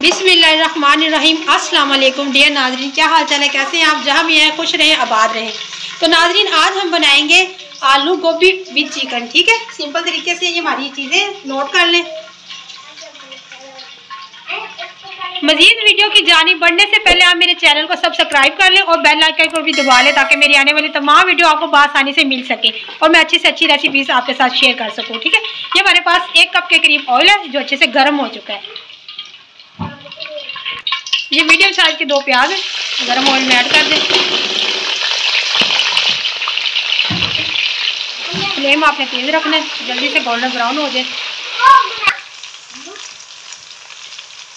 बिस्मिल्लाहिर्रहमानिर्रहीम। अस्सलाम वालेकुम डियर नाजरीन, क्या हाल चाल है, कैसे हैं आप? जहाँ भी हैं खुश रहें, आबाद रहें। तो नाजरीन आज हम बनाएंगे आलू गोभी विद चिकन। ठीक है, सिंपल तरीके से ये हमारी चीज़ें नोट कर लें। मजीद वीडियो की जानिब बढ़ने से पहले आप मेरे चैनल को सब्सक्राइब कर लें और बेल आइकन को भी दबा लें ताकि मेरी आने वाली तमाम वीडियो आपको बआसानी से मिल सके और मैं अच्छी से अच्छी रेसिपीज आपके साथ शेयर कर सकूं। ठीक है, ये हमारे पास 1 कप के करीब ऑयल है जो अच्छे से गर्म हो चुका है। ये मीडियम साइज के 2 प्याज है, गर्म ऑयल में ऐड कर दें। फ्लेम आपने तेज रखना है, जल्दी से गोल्डन ब्राउन हो जाए।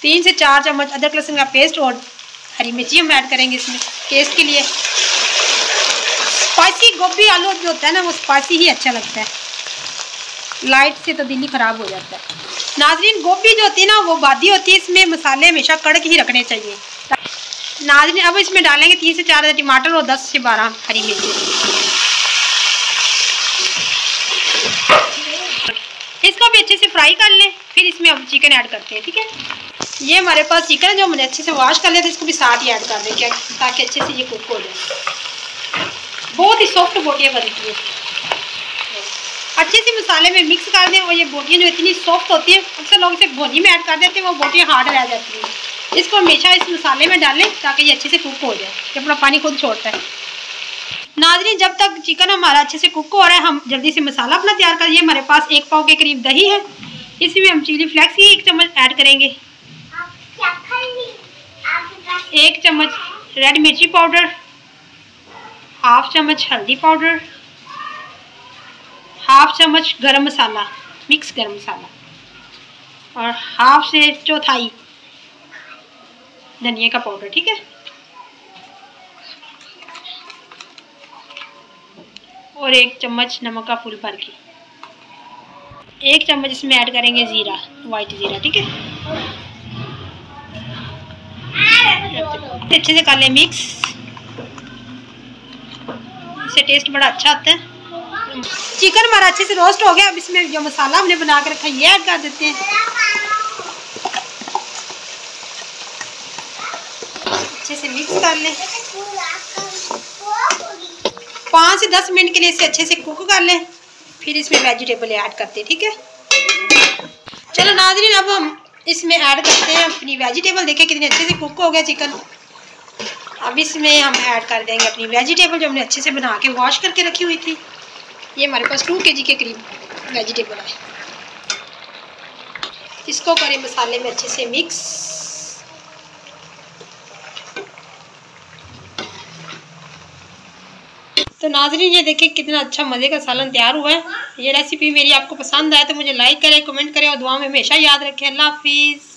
3 से 4 चम्मच अदरक लहसुन का पेस्ट और हरी मिर्ची हम ऐड करेंगे इसमें टेस्ट के लिए। स्पाइसी गोभी आलू जो होता है ना वो स्पाइसी ही अच्छा लगता है, लाइट से तो दिल ही ख़राब हो जाता है। नाजरीन गोभी जो होती है ना वो बादी होती है, इसमें मसाले हमेशा कड़क ही रखने चाहिए। नाजरीन अब इसमें डालेंगे 3 से 4 टमाटर और 10 से 12 हरी मिर्ची। इसको भी अच्छे से फ्राई कर लें, फिर इसमें अब चिकन ऐड करते हैं। ठीक है, ये हमारे पास चिकन है जो हमने अच्छे से वॉश कर लिया था, इसको भी साथ ही ऐड कर दें क्या ताकि अच्छे से ये कुक हो जाए। बहुत ही सॉफ्ट बोटियाँ बनती है, अच्छे से मसाले में मिक्स कर दें। और ये बोटियाँ जो इतनी सॉफ्ट होती हैं, अक्सर लोग इसे भुनी में ऐड कर देते हैं, वो बोटियाँ हार्ड रह जाती हैं। इसको हमेशा इस मसाले में डालें ताकि ये अच्छे से कुक हो जाए, कि अपना पानी खुद छोड़ता है। नाज़रीन जब तक चिकन हमारा अच्छे से कुक हो रहा है हम जल्दी से मसाला अपना तैयार करिए। हमारे पास 1 पाव के करीब दही है, इसमें हम चिली फ्लेक्स की 1 चम्मच ऐड करेंगे, 1 चम्मच रेड मिर्ची पाउडर, हाफ चम्मच हल्दी पाउडर, हाफ चम्मच गरम मसाला मिक्स गरम मसाला और हाफ से चौथाई धनिया का पाउडर। ठीक है, और 1 चम्मच नमक का फुल भर के, 1 चम्मच इसमें ऐड करेंगे ज़ीरा, वाइट ज़ीरा। ठीक है, अच्छे से कर लें मिक्स, इससे टेस्ट बड़ा अच्छा आता है। चिकन हमारा अच्छे से रोस्ट हो गया, अब इसमें जो मसाला हमने बना कर रखा है ये ऐड कर देते हैं। अच्छे से मिक्स कर लें, 5 से 10 मिनट के लिए इसे अच्छे से कुक कर लें, फिर इसमें वेजिटेबल ऐड करते हैं। ठीक है, चलो नाज़रीन अब हम इसमें ऐड करते हैं अपनी वेजिटेबल। देखिए कितने अच्छे से कुक हो गया चिकन। अब इसमें हम ऐड कर देंगे अपनी वेजिटेबल जो हमने अच्छे से बना के वॉश करके रखी हुई थी। ये हमारे पास 2 kg के करीब वेजिटेबल है। इसको करें मसाले में अच्छे से मिक्स। तो नाज़रीन ये देखिए कितना अच्छा मज़े का सालन तैयार हुआ है। ये रेसिपी मेरी आपको पसंद आए तो मुझे लाइक करें, कमेंट करें और दुआ में हमेशा याद रखें। अल्लाह हाफिज़।